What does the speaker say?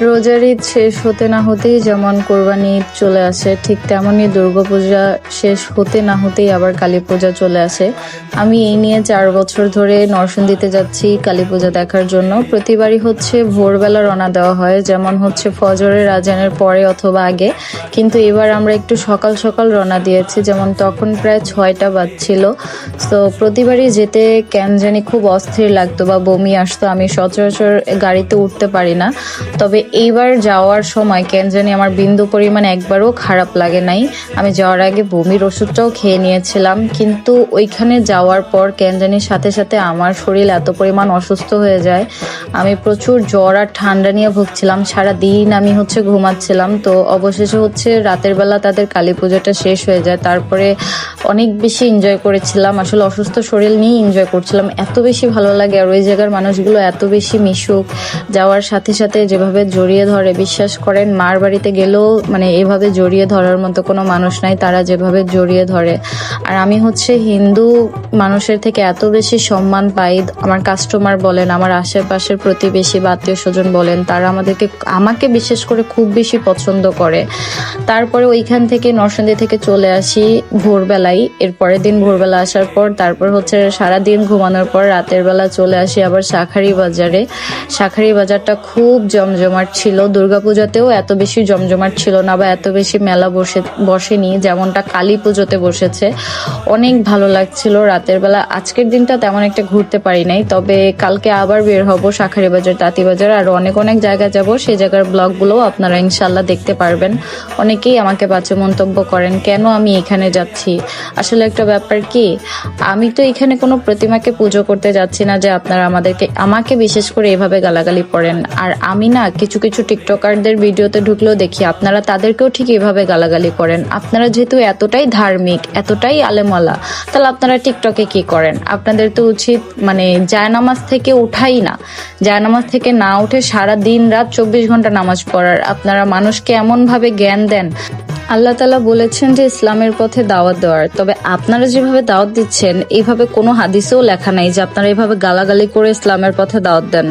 রোজার ঈদ শেষ হতে না হতেই যেমন কোরবানি ঈদ চলে আসে, ঠিক তেমনই দুর্গাপূজা শেষ হতে না হতেই আবার কালী পূজা চলে আসে। আমি এই নিয়ে 4 বছর ধরে নরসিংদীতে যাচ্ছি কালী পূজা দেখার জন্য। প্রতিবারই হচ্ছে ভোরবেলা রওনা দেওয়া হয়, যেমন হচ্ছে ফজরের আজানের পরে অথবা আগে, কিন্তু এবার আমরা একটু সকাল সকাল রওনা দিয়েছি, যেমন তখন প্রায় 6টা বাজছিল। তো প্রতিবারই যেতে কেন জানি খুব অস্থির লাগতো বা বমি আসতো, আমি সচরাচর গাড়িতে উঠতে পারি না। তবে এইবার যাওয়ার সময় কেন জানি আমার বিন্দু পরিমাণ একবারও খারাপ লাগে নাই। আমি যাওয়ার আগে বমির ওষুধটাও খেয়ে নিয়েছিলাম, কিন্তু ওইখানে যাওয়ার পর কেন জানি সাথে সাথে আমার শরীর এত পরিমাণ অসুস্থ হয়ে যায়। আমি প্রচুর জ্বর আর ঠান্ডা নিয়ে ভুগছিলাম, সারাদিন আমি ঘুমাচ্ছিলাম। তো অবশেষে রাতের বেলা তাদের কালী পুজোটা শেষ হয়ে যায়। তারপরে অনেক বেশি এনজয় করেছিলাম, আসলে অসুস্থ শরীর নিয়ে এনজয় করছিলাম, এত বেশি ভালো লাগে। আর ওই জায়গার মানুষগুলো এত বেশি মিশুক, যাওয়ার সাথে সাথে যেভাবে জড়িয়ে ধরে, বিশ্বাস করেন মার বাড়িতে গেলেও এভাবে জড়িয়ে ধরার মতো কোনো মানুষ নাই, তারা যেভাবে জড়িয়ে ধরে। আর আমি হিন্দু মানুষের থেকে এত বেশি সম্মান পাই। আমার কাস্টমার বলেন, আমার আশেপাশের প্রতিবেশী বা আত্মীয় স্বজন বলেন, তারা আমাকে বিশেষ করে খুব বেশি পছন্দ করে। তারপরে ওইখান থেকে নরসিংদী থেকে চলে আসি ভোরবেলায়। এর পরের দিন ভোরবেলা আসার পর তারপর সারাদিন ঘুমানোর পর রাতের বেলা চলে আসি আবার শাঁখারি বাজারে। শাঁখারি বাজারটা খুব জমজমাট ছিল। দুর্গাপূজাতেও এত বেশি জমজমাট ছিল না বা এত বেশি মেলা বসেনি যেমনটা কালী পুজোতে বসেছে। অনেক ভালো লাগছিল রাতের বেলা। আজকের দিনটা তেমন একটা ঘুরতে পারি নাই, তবে কালকে আবার বের হব শাঁখারি বাজার, তাঁতি বাজার, আর অনেক জায়গায় যাব। সেই জায়গার ব্লগগুলো আপনারা ইনশাল্লাহ দেখতে পারবেন। অনেকেই আমাকে বাজে মন্তব্য করেন কেন আমি এখানে যাচ্ছি। আসলে একটা ব্যাপার কি, আমি তো এখানে কোনো প্রতিমাকে পুজো করতে যাচ্ছি না যে আপনারা আমাকে বিশেষ করে এভাবে গালাগালি করেন। আর আমি না কিছু টিকটকারদের ভিডিওতে ঢুকলেও দেখি আপনারা তাদেরকেও ঠিক এভাবে গালাগালি করেন। আপনারা যেহেতু এতটাই ধার্মিক, এতটাই আলেমালা, তাহলে আপনারা টিকটকে কি করেন? আপনাদের তো উচিত জায়নামাজ থেকে উঠাই না, জায়নামাজ থেকে না উঠে সারা দিন রাত 24 ঘন্টা নামাজ পড়ার। আপনারা মানুষকে এমন ভাবে জ্ঞান দেন। আল্লাহ তাআলা বলেছেন যে ইসলামের পথে দাওয়াত দেওয়ার, তবে আপনারা যেভাবে দাওয়াত দিচ্ছেন এইভাবে কোনো হাদিসেও লেখা নাই যে আপনারা এইভাবে গালাগালি করে ইসলামের পথে দাওয়াত দেন।